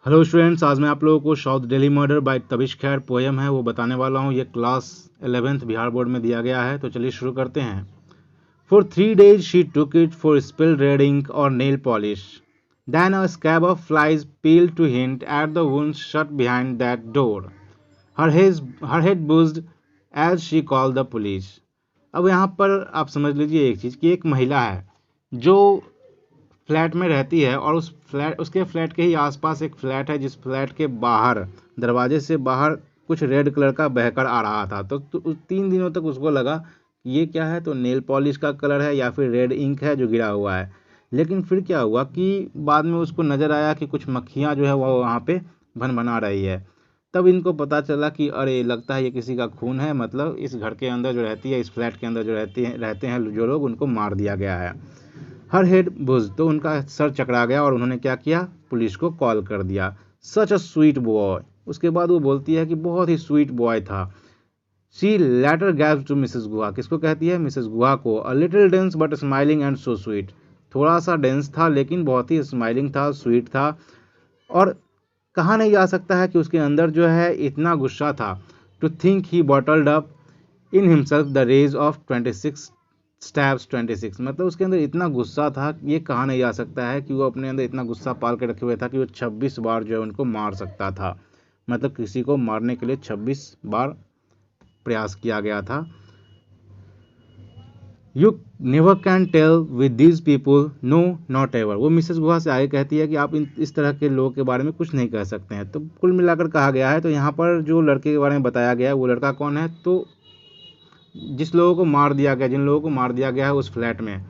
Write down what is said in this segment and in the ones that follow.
Hello students, आज मैं आप लोगों को south Delhi murder by Tabish Khair poem है वो बताने वाला हूँ। ये क्लास 11th बिहार बोर्ड में दिया गया है। तो चलिए शुरू करते हैं। For 3 days she took it for spilled red ink और nail polish, then a scab of flies peeled to hint at the wounds shut behind that door. Her head buzzed as she called the police. अब यहाँ पर आप समझ लीजिए एक चीज़ कि एक महिला है जो फ्लैट में रहती है और उसके फ्लैट के ही आसपास एक फ्लैट है जिस फ्लैट के बाहर दरवाजे से बाहर कुछ रेड कलर का बहकर आ रहा था। तो 3 दिनों तक उसको लगा कि ये क्या है, तो नेल पॉलिश का कलर है या फिर रेड इंक है जो गिरा हुआ है। लेकिन फिर क्या हुआ कि बाद में उसको नज़र आया कि कुछ मक्खियाँ जो है वो वहाँ पे भनभना रही है। तब इनको पता चला कि अरे लगता है ये किसी का खून है, मतलब इस घर के अंदर जो रहती है, इस फ्लैट के अंदर जो रहते हैं जो लोग, उनको मार दिया गया है। हर हेड बुझ, तो उनका सर चकरा गया और उन्होंने क्या किया, पुलिस को कॉल कर दिया। सच अ स्वीट बॉय, उसके बाद वो बोलती है कि बहुत ही स्वीट बॉय था। शी लेटर गैव्स टू मिसेस गुहा, किसको कहती है, मिसेस गुहा को। A little dense but smiling and so sweet, थोड़ा सा डेंस था लेकिन बहुत ही स्माइलिंग था, स्वीट था। और कहा नहीं जा सकता है कि उसके अंदर जो है इतना गुस्सा था। To think he bottled up in himself the rage of 26 stabs 26, मतलब उसके अंदर इतना गुस्सा था, ये कहा नहीं जा सकता है कि वो अपने अंदर इतना गुस्सा पाल के रखे हुए था कि वो 26 बार जो है उनको मार सकता था। मतलब किसी को मारने के लिए 26 बार प्रयास किया गया था। You never can tell with these people, no not ever, वो मिसेस गुहा से आगे कहती है कि आप इस तरह के लोगों के बारे में कुछ नहीं कह सकते हैं। तो कुल मिलाकर कहा गया है, तो यहाँ पर जो लड़के के बारे में बताया गया है वो लड़का कौन है, तो जिस लोगों को मार दिया गया, जिन लोगों को मार दिया गया है उस फ्लैट में,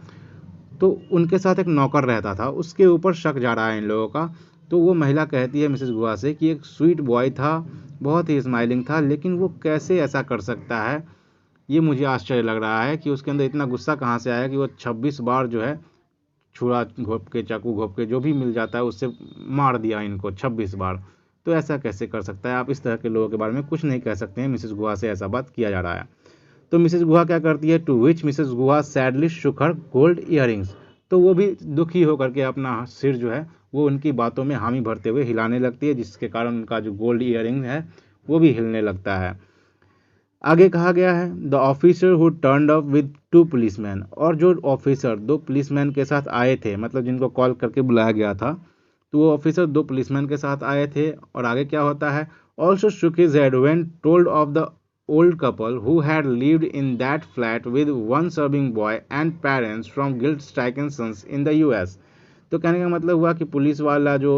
तो उनके साथ एक नौकर रहता था, उसके ऊपर शक जा रहा है इन लोगों का। तो वो महिला कहती है मिसेस गुहा से कि एक स्वीट बॉय था, बहुत ही स्माइलिंग था, लेकिन वो कैसे ऐसा कर सकता है, ये मुझे आश्चर्य लग रहा है कि उसके अंदर इतना गुस्सा कहाँ से आया कि वो 26 बार जो है छुरा घोप के, चाकू घोप के, जो भी मिल जाता है उससे मार दिया इनको 26 बार। तो ऐसा कैसे कर सकता है, आप इस तरह के लोगों के बारे में कुछ नहीं कह सकते हैं, मिसेस गुहा से ऐसा बात किया जा रहा है। तो मिसेस गुहा क्या करती है, to which Mrs Guha sadly shook her gold earrings, तो वो भी दुखी होकर के अपना सिर जो है वो उनकी बातों में हामी भरते हुए हिलाने लगती है, जिसके कारण उनका जो गोल्ड ईयरिंग है वो भी हिलने लगता है। आगे कहा गया है, the officer who turned up with 2 policeman, और जो ऑफिसर 2 पुलिसमैन के साथ आए थे, मतलब जिनको कॉल करके बुलाया गया था, तो वो ऑफिसर 2 पुलिसमैन के साथ आए थे। और आगे क्या होता है, also shook his head when told of the old couple who had lived in that flat with one serving boy and parents from guilt-stricken sons in the US. तो कहने का मतलब हुआ कि पुलिस वाला जो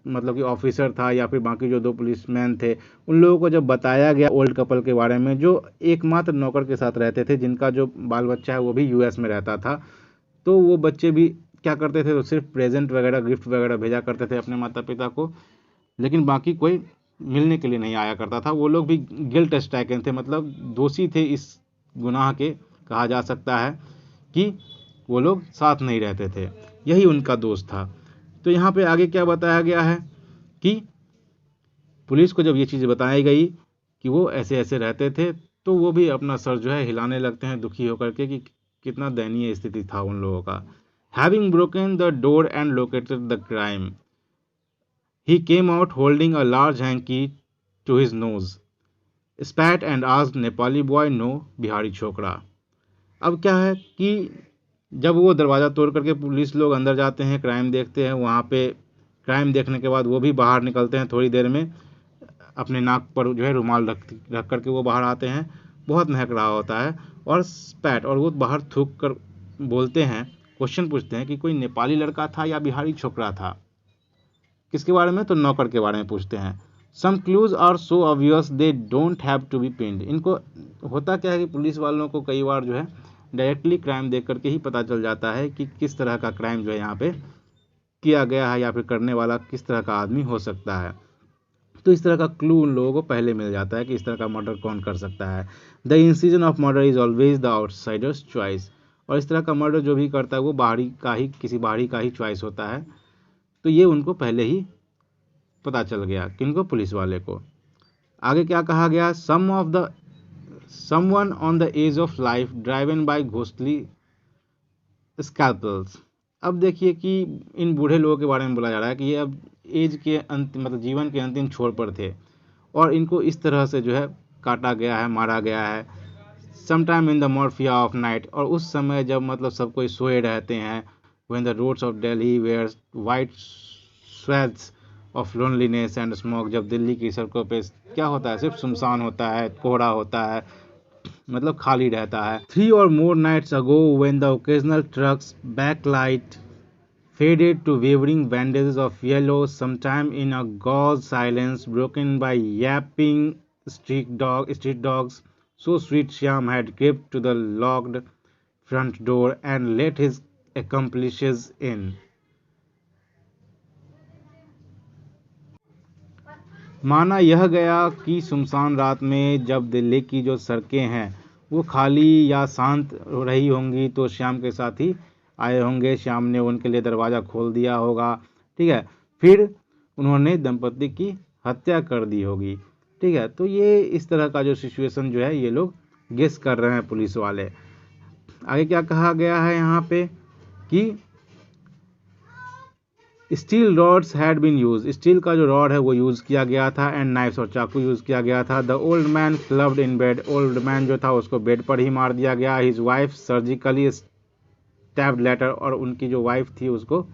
मतलब कि ऑफिसर था या फिर बाकी जो 2 पुलिसमैन थे, उन लोगों को जब बताया गया ओल्ड कपल के बारे में जो एकमात्र नौकर के साथ रहते थे, जिनका जो बाल बच्चा है वो भी यूएस में रहता था, तो वो बच्चे भी क्या करते थे, तो सिर्फ प्रेजेंट वगैरह, गिफ्ट वगैरह भेजा करते थे अपने माता पिता को, लेकिन बाकी कोई मिलने के लिए नहीं आया करता था। वो लोग भी गिल्ट स्ट्राइकन थे, मतलब दोषी थे इस गुनाह के, कहा जा सकता है कि वो लोग साथ नहीं रहते थे, यही उनका दोष था। तो यहाँ पे आगे क्या बताया गया है कि पुलिस को जब ये चीज़ बताई गई कि वो ऐसे ऐसे रहते थे, तो वो भी अपना सर जो है हिलाने लगते हैं दुखी होकर के कि कितना दयनीय स्थिति था उन लोगों का। Having broken the door and located the crime, he came out holding a large hanky to his nose, spat and asked Nepali boy no Bihari छोकरा। अब क्या है कि जब वो दरवाज़ा तोड़ करके पुलिस लोग अंदर जाते हैं, क्राइम देखते हैं, वहाँ पे क्राइम देखने के बाद वो भी बाहर निकलते हैं थोड़ी देर में, अपने नाक पर जो है रुमाल रख करके वो बाहर आते हैं, बहुत महक रहा होता है, और स्पैट, और वो बाहर थूक कर बोलते हैं, क्वेश्चन पूछते हैं कि कोई नेपाली लड़का था या बिहारी छोकरा था। किसके बारे में, तो नौकर के बारे में पूछते हैं। Some clues are so obvious they don't have to be pinned, इनको होता क्या है कि पुलिस वालों को कई बार जो है डायरेक्टली क्राइम देख करके ही पता चल जाता है कि किस तरह का क्राइम जो है यहाँ पे किया गया है या फिर करने वाला किस तरह का आदमी हो सकता है। तो इस तरह का क्लू उन लोगों को पहले मिल जाता है कि इस तरह का मर्डर कौन कर सकता है। The incision of murder is always the outsiders choice, और इस तरह का मर्डर जो भी करता है वो बाहरी का ही, किसी बाहरी का ही चॉइस होता है। तो ये उनको पहले ही पता चल गया, किनको, पुलिस वाले को। आगे क्या कहा गया, someone on the edge of life driven by ghostly scalpels. अब देखिए कि इन बूढ़े लोगों के बारे में बोला जा रहा है कि ये अब एज के अंतिम मतलब जीवन के अंतिम छोर पर थे और इनको इस तरह से जो है काटा गया है, मारा गया है। Sometime in the morphia of night, और उस समय जब मतलब सब कोई सोए रहते हैं, when the roads of Delhi were white swathes of loneliness and smoke, जब दिल्ली की सड़कों पे क्या होता है, सिर्फ सुनसान होता है, कोहरा होता है, मतलब खाली रहता है। 3 or more nights ago when the occasional truck's backlight faded to wavering bandages of yellow, sometime in a gauze silence broken by yapping street dogs, so Sweet Shyam had crept to the locked front door and let his accomplices in. माना यह गया कि सुनसान रात में जब दिल्ली की जो सड़कें हैं वो खाली या शांत रही होंगी तो श्याम के साथ ही आए होंगे, श्याम ने उनके लिए दरवाज़ा खोल दिया होगा, ठीक है, फिर उन्होंने दंपति की हत्या कर दी होगी, ठीक है। तो ये इस तरह का जो सिचुएशन जो है ये लोग गेस कर रहे हैं पुलिस वाले। आगे क्या कहा गया है यहाँ पे कि steel rods had been use, steel का जो रॉड है वो यूज किया गया था, एंड नाइफ्स और चाकू यूज किया गया था। The old man clubbed in bed, old man जो था उसको बेड पर ही मार दिया गया। His wife surgically stabbed later, और उनकी जो वाइफ थी उसको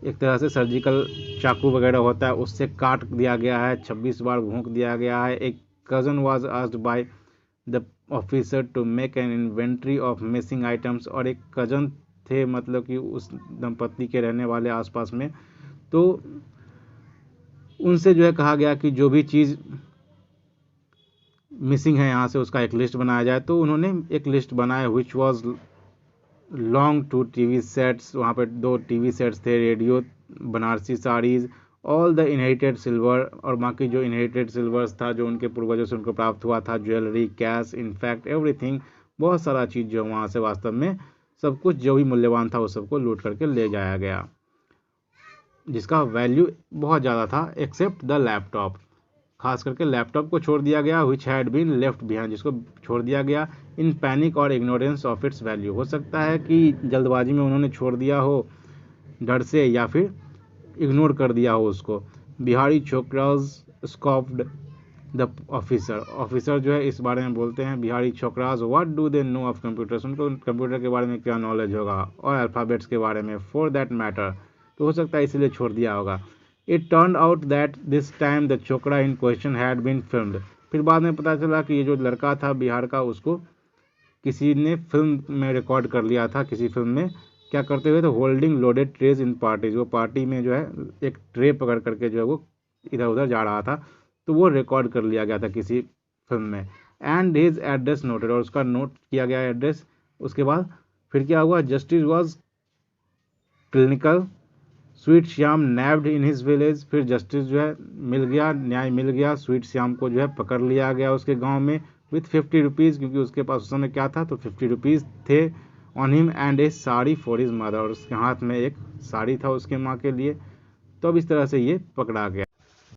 एक तरह से सर्जिकल चाकू वगैरह होता है उससे काट दिया गया है, 26 बार भूंक दिया गया है। एक cousin was asked by the officer to make an inventory of missing items, और एक कजन थे मतलब कि उस दंपत्ति के रहने वाले आसपास में, तो उनसे जो है कहा गया कि जो भी चीज़ मिसिंग है यहाँ से उसका एक लिस्ट बनाया जाए। तो उन्होंने एक लिस्ट बनाया which was long two TV sets, वहाँ पर 2 टीवी सेट्स थे, radio, Banarasi saris, all the inherited silver, और बाकी जो इनहेरिटेड सिल्वर्स था जो उनके पूर्वजों से उनको प्राप्त हुआ था, ज्वेलरी, कैश, इनफैक्ट एवरीथिंग, बहुत सारा चीज़ जो वहाँ से वास्तव में सब कुछ जो भी मूल्यवान था वो सबको लूट करके ले जाया गया, जिसका वैल्यू बहुत ज़्यादा था, एक्सेप्ट द लैपटॉप, खास करके लैपटॉप को छोड़ दिया गया, which had been left behind, जिसको छोड़ दिया गया इन पैनिक और इग्नोरेंस ऑफ इट्स वैल्यू। हो सकता है कि जल्दबाजी में उन्होंने छोड़ दिया हो डर से, या फिर इग्नोर कर दिया हो उसको। बिहारी छोकराज स्कॉफ्ड द ऑफिसर जो है इस बारे में बोलते हैं, बिहारी छोकराज what do they know of computers, उनको कंप्यूटर के बारे में क्या नॉलेज होगा, और अल्फ़ाबेट्स के बारे में, फॉर दैट मैटर, तो हो सकता है इसलिए छोड़ दिया होगा। It turn out that this time the छोकरा इन क्वेश्चन हैड बीन फिल्म्ड, फिर बाद में पता चला कि ये जो लड़का था बिहार का उसको किसी ने फिल्म में रिकॉर्ड कर लिया था, किसी फिल्म में क्या करते हुए, तो होल्डिंग लोडेड ट्रेज इन पार्टीज, वो पार्टी में जो है एक ट्रे पकड़ करके जो है वो इधर उधर जा रहा था, तो वो रिकॉर्ड कर लिया गया था किसी फिल्म में। एंड हिज एड्रेस नोटेड, और उसका नोट किया गया एड्रेस। उसके बाद फिर क्या हुआ, justice was clinical, sweet Shyam nabbed in his village, फिर जस्टिस जो है मिल गया, न्याय मिल गया, स्वीट श्याम को जो है पकड़ लिया गया उसके गांव में विथ 50 रुपीज़, क्योंकि उसके पास उस समय क्या था, तो 50 रुपीज़ थे on him, and A sari for his mother, और उसके हाथ में एक साड़ी था उसके माँ के लिए। तो अब इस तरह से ये पकड़ा गया।